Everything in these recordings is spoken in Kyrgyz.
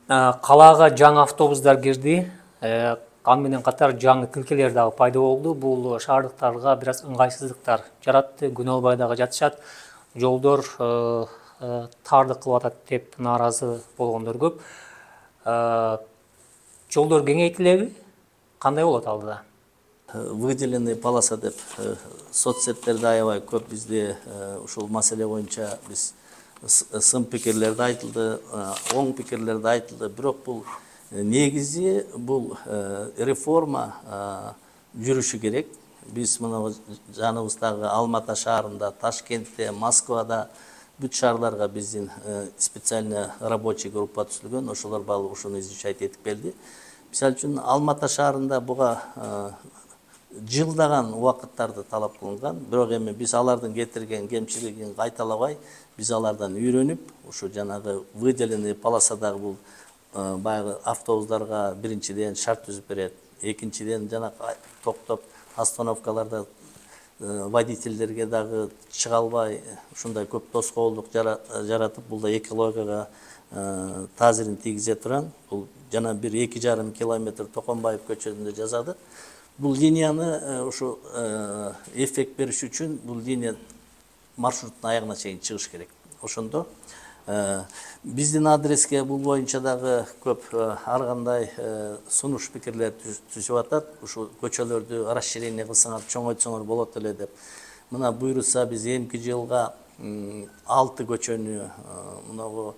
Калаага жаңы автобустар кирди. Аны менен катар жаңы тилкелер дагы пайда болду. Бул шаардыктарга бир аз ыңгайсыздыктар жаратты. Күн албай дагы жатышат. Жолдор тардык кылып атат деп нааразы болгондор көп. Жолдор кеңейтилеби? Кандай болот алдыда? Выделенный полоса деп соцсеттерде аябай көп бизде ушул маселе боюнча биз сын пикирлерди айтылды, оң пикирлерди айтылды. Бирок бул негизи бул реформа жүрүшү керек. Биз мына жаныбыздагы Алматы шаарында, Ташкентте, Москвада бүт шаарларга биздин специальный рабочий группа түзүлгөн. Ошолор баары ушуну изучать этип келди. Мисалы үчүн Алматы шаарында буга жылдаган убакыттарды талап кылынган. Бирок эми биз алардын кетирген кемчилигин кайталабай, биз алардан үйрөнүп, ушу жанагы выделенный полосадагы бул баягы автобустарга биринчиден шарт түзүп берет. Экинчиден жанагы токтоп остановкаларда водительдерге дагы чыга албай ушундай көп тоскоолдук жаратып, бул да экологияга таасирин тийгизе турган. Бул жана 1-2,5 километр Токонбаев көчөсүндө жасады. Бул линияны ушу эффект бериш үчүн бул линия маршруттун аягына чейин чыгыш керек. Ошондо биздин адреске бул боюнча дагы көп ар кандай сунуш пикирлер түзүп атат. Ушу көчөлөрдү расширение кылсаңар, чоңойтсоңор болот эле деп. Мына буйруса биз эмки жылга 6 көчөнү, мына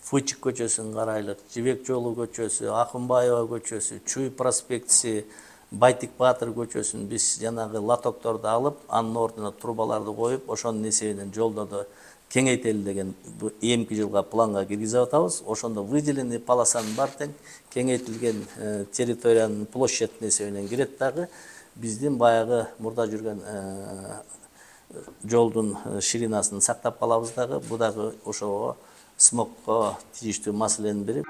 Фычык көчөсүн карайлык, Жибек жолу көчөсү, Акынбаева көчөсү, Чуй проспектиси, Байтик Батыр көчөсүн биз жанагы лотокторду алып, анын ордуна трубаларды коюп, ошонун эсебинен жолдорду кеңейтели деген эмки жылга планга киргизип атабыз. Ошондо выделенный полосанын бар тең кеңейтилген территориянын площадьтын эсебинен кирет дагы биздин баягы мурда жүргөн жолдун ширинасын сактап калабыз дагы. Бу дагы ошого смогко тийиштүү маселенин бири.